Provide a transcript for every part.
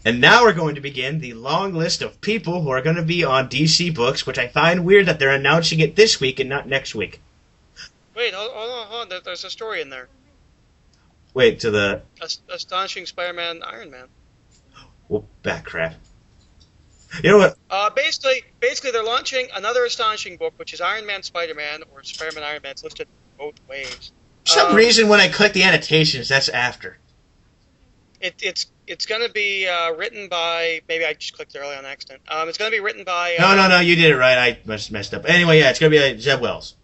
And now we're going to begin the long list of people who are going to be on DC Books, which I find weird that they're announcing it this week and not next week. Wait, hold on. There's a story in there. Wait, to the... Astonishing Spider-Man, Iron Man. Well, back crap. You know what? Basically, they're launching another Astonishing book, which is Iron Man, Spider-Man, or Spider-Man, Iron Man. It's listed both ways. For some reason, when I click the annotations, that's after. It's going to be written by... Maybe I just clicked early on accident. It's going to be written by... No, you did it right. I messed up. Anyway, yeah, it's going to be Zeb Wells.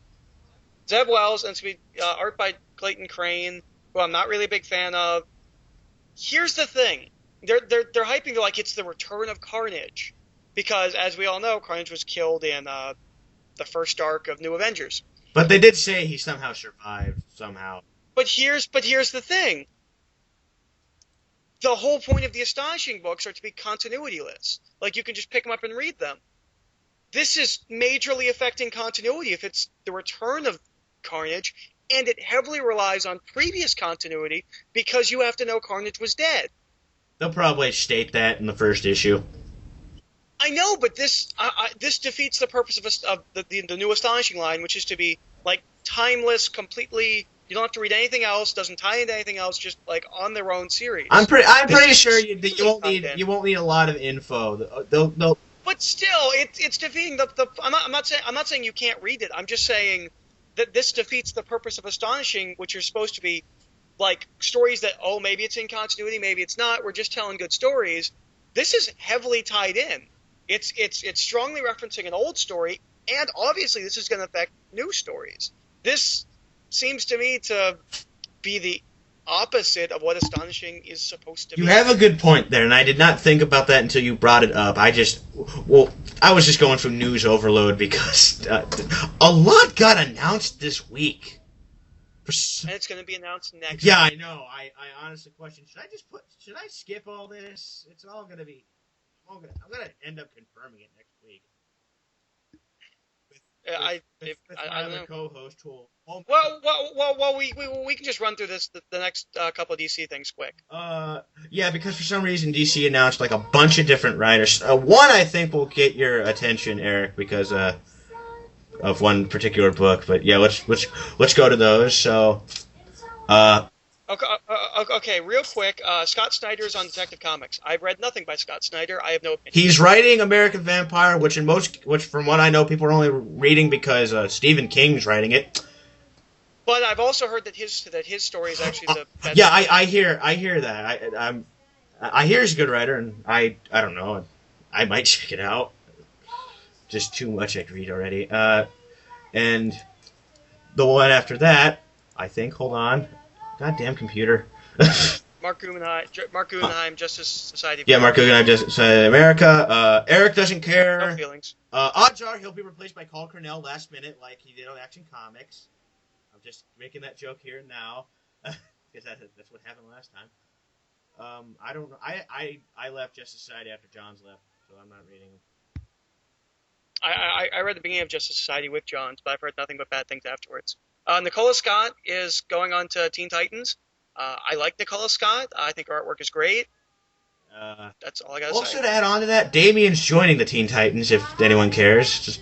Zeb Wells, and it's going to be art by Clayton Crane, who I'm not really a big fan of. Here's the thing. They're hyping like it's the return of Carnage. Because, as we all know, Carnage was killed in the first arc of New Avengers. But they did say he somehow survived, somehow. But here's the thing. The whole point of the Astonishing books are to be continuity-less. Like, you can just pick them up and read them. This is majorly affecting continuity if it's the return of Carnage, and it heavily relies on previous continuity because you have to know Carnage was dead. They'll probably state that in the first issue. I know, but this defeats the purpose of the new Astonishing line, which is to be like timeless, completely. You don't have to read anything else. Doesn't tie into anything else. Just like on their own series. I'm pretty sure you won't need a lot of info. They'll. But still, it's defeating the. I'm not saying you can't read it. I'm just saying that this defeats the purpose of Astonishing, which are supposed to be like stories that maybe it's in continuity, maybe it's not. We're just telling good stories. This is heavily tied in. It's strongly referencing an old story, and obviously this is going to affect new stories. This seems to me to be the opposite of what Astonishing is supposed to be. You have a good point there, and I did not think about that until you brought it up. I was just going through news overload because a lot got announced this week. And it's going to be announced next Yeah, week. I know. I honestly question, should I skip all this? It's all going to be... I'm going to end up confirming it next week. With my other co-host who will... Well, we can just run through the next couple of DC things quick. Yeah, because for some reason DC announced like a bunch of different writers. One I think will get your attention, Eric, because of one particular book. But yeah, let's go to those. So, Okay, real quick. Scott Snyder's on Detective Comics. I've read nothing by Scott Snyder. I have no opinion. He's writing American Vampire, which from what I know, people are only reading because Stephen King's writing it. But I've also heard that his story is actually the best. Yeah, I hear that. I hear he's a good writer, and I don't know. I might check it out. Just too much I read already. And the one after that, I think. Hold on. Goddamn computer. Marc Guggenheim, Justice Society. Yeah, Marc Guggenheim, Justice Society of America. Eric doesn't care. No feelings. Odds are he'll be replaced by Carl Cornell last minute, like he did on Action Comics. I'm just making that joke here and now, because that's what happened last time. I don't know. I left Justice Society after John's left, so I'm not reading them. I read the beginning of Justice Society with Johns, but I've heard nothing but bad things afterwards. Nicola Scott is going on to Teen Titans. I like Nicola Scott. I think her artwork is great. That's all I gotta say. Also, to add on to that, Damien's joining the Teen Titans. If anyone cares,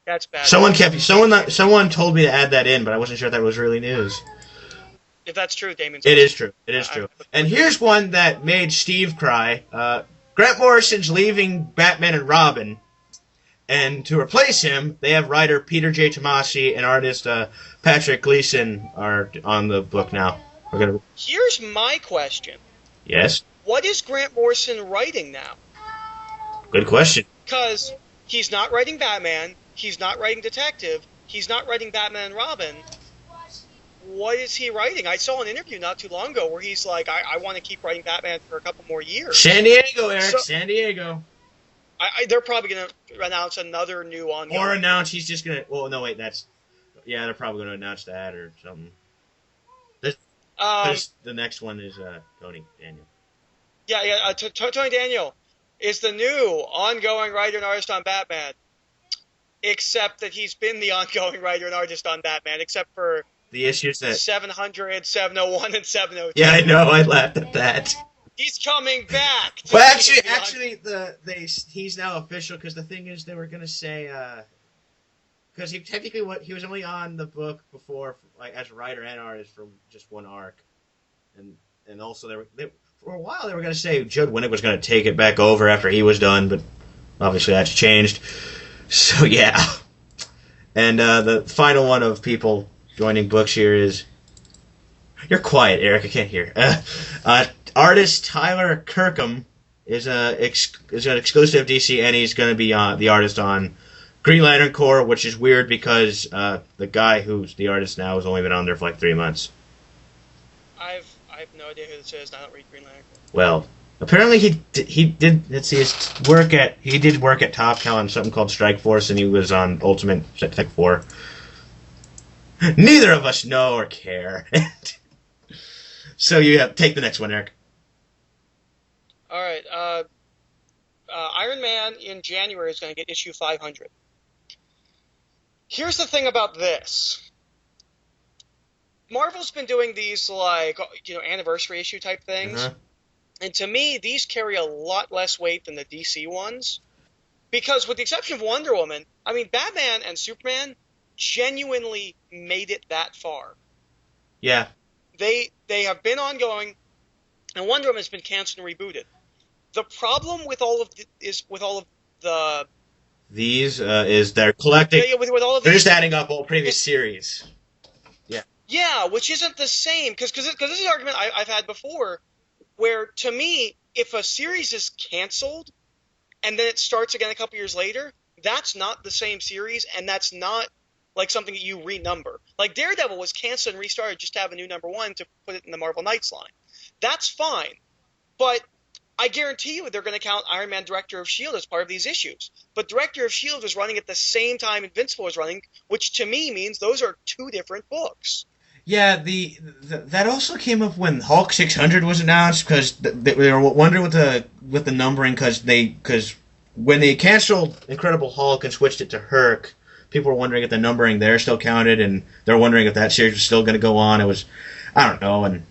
That's bad. Someone told me to add that in, but I wasn't sure if that was really news. If that's true, Damien's. It is true. It is true. And here's one that made Steve cry. Grant Morrison's leaving Batman and Robin. And to replace him, they have writer Peter J. Tomasi and artist Patrick Gleason are on the book now. Here's my question. Yes? What is Grant Morrison writing now? Good question. Because he's not writing Batman, he's not writing Detective, he's not writing Batman and Robin. What is he writing? I saw an interview not too long ago where he's like, I want to keep writing Batman for a couple more years. San Diego, Eric. San Diego. They're probably going to announce another new ongoing. Or announce he's just going to... Well, no, wait, that's... Yeah, they're probably going to announce that or something. The next one is Tony Daniel. Yeah, Tony Daniel is the new ongoing writer and artist on Batman. Except that he's been the ongoing writer and artist on Batman, except for... The issues that... 700, 701, and 702. Yeah, I know, I laughed at that. He's coming back. But actually, he's now official because the thing is, they were gonna say because he was only on the book before, like as writer and artist for just one arc, and also for a while they were gonna say Judd Winnick was gonna take it back over after he was done, but obviously that's changed. So yeah, and the final one of people joining books here is. You're quiet, Eric. I can't hear. Artist Tyler Kirkham is an exclusive DC, and he's going to be the artist on Green Lantern Corps, which is weird because the guy who's the artist now has only been on there for like 3 months. I have no idea who this is. I don't read Green Lantern Corps. Well, apparently he did. Let's see, he did work at Top Cow on something called Strike Force, and he was on Ultimate Tech 4. Neither of us know or care. So you take the next one, Eric. All right. Iron Man in January is going to get issue 500. Here's the thing about this. Marvel's been doing these anniversary issue type things, and to me these carry a lot less weight than the DC ones, because with the exception of Wonder Woman, I mean Batman and Superman genuinely made it that far. Yeah. They have been ongoing, and Wonder Woman has been canceled and rebooted. The problem with all of is they're collecting. With all of they're these, just adding up all previous series. Yeah. Yeah, which isn't the same because this is an argument I've had before, where to me, if a series is canceled and then it starts again a couple years later, that's not the same series, and that's not like something that you renumber. Like Daredevil was canceled and restarted just to have a new number 1 to put it in the Marvel Knights line. That's fine. But I guarantee you they're going to count Iron Man Director of S.H.I.E.L.D. as part of these issues. But Director of S.H.I.E.L.D. was running at the same time Invincible was running, which to me means those are 2 different books. Yeah, that also came up when Hulk 600 was announced because they were wondering with the numbering because when they canceled Incredible Hulk and switched it to Herc, people were wondering if the numbering there still counted, and they're wondering if that series was still going to go on. It was, I don't know, and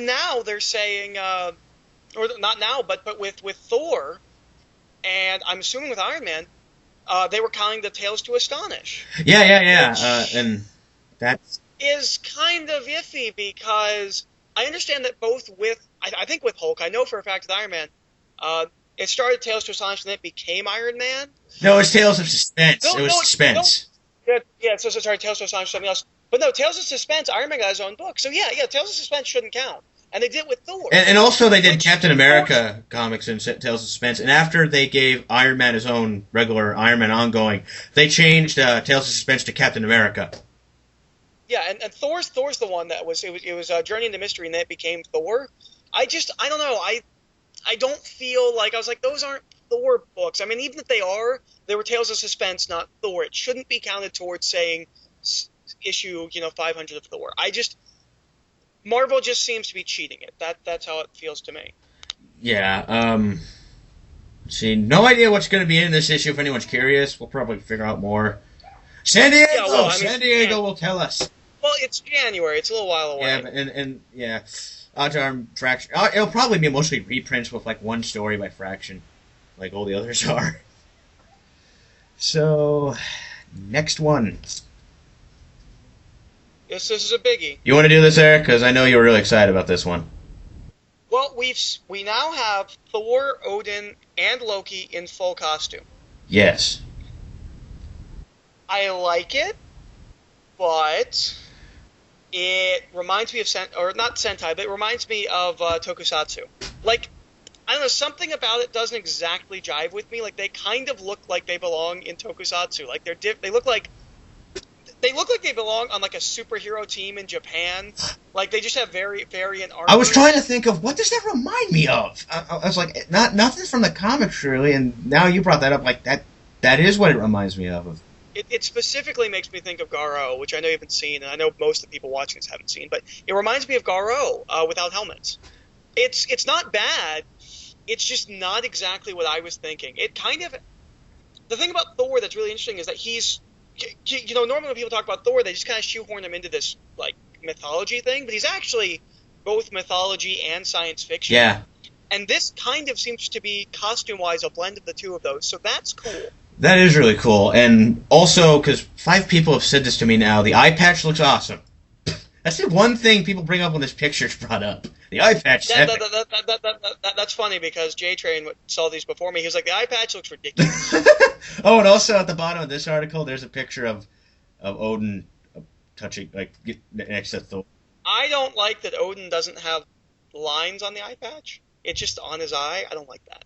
now they're saying, or not now, but with Thor, and I'm assuming with Iron Man, they were counting the Tales to Astonish. Yeah, and that is kind of iffy because I understand that I think with Hulk, I know for a fact with Iron Man, it started Tales to Astonish and then it became Iron Man. No, it's Tales of Suspense. It was Suspense. Yeah, so sorry, Tales to Astonish something else. But no, Tales of Suspense, Iron Man got his own book. So yeah, Tales of Suspense shouldn't count. And they did it with Thor. And also they did Captain America comics and Tales of Suspense. And after they gave Iron Man his own regular Iron Man ongoing, they changed Tales of Suspense to Captain America. Yeah, and Thor's the one that was Journey into Mystery, and then it became Thor. I don't know. I don't feel like I was like those aren't Thor books. I mean, even if they were Tales of Suspense, not Thor. It shouldn't be counted towards saying issue 500 of Thor. Marvel just seems to be cheating it. That's how it feels to me. Yeah. See, no idea what's going to be in this issue. If anyone's curious, we'll probably figure out more. San Diego. San Diego will tell us. Well, it's January. It's a little while away. Yeah, and yeah, Odds Fraction. It'll probably be mostly reprints with like one story by Fraction, like all the others are. So, next one. This is a biggie. You want to do this, Eric? Because I know you were really excited about this one. Well, we now have Thor, Odin, and Loki in full costume. Yes. I like it, but it reminds me of not Sentai, but it reminds me of Tokusatsu. Like, I don't know, something about it doesn't exactly jive with me. Like, they kind of look like they belong in Tokusatsu. Like, they look like they belong on like a superhero team in Japan. Like they just have variant armor. I was trying to think of what does that remind me of. I was like, nothing from the comics really, and now you brought that up. Like that is what it reminds me of. It specifically makes me think of Garo, which I know you haven't seen, and I know most of the people watching this haven't seen. But it reminds me of Garo without helmets. It's not bad. It's just not exactly what I was thinking. It kind of the thing about Thor that's really interesting is that he's. Normally when people talk about Thor, they just kind of shoehorn him into this like mythology thing, but he's actually both mythology and science fiction. Yeah. And this kind of seems to be, costume-wise, a blend of the two of those, so that's cool. That is really cool. And also, because 5 people have said this to me now, the eye patch looks awesome. That's the one thing people bring up when this picture's brought up. The eye patch. That's funny because J-Train saw these before me. He was like, the eye patch looks ridiculous. Oh, and also at the bottom of this article, there's a picture of Odin touching, like, next to Thor. I don't like that Odin doesn't have lines on the eye patch. It's just on his eye. I don't like that.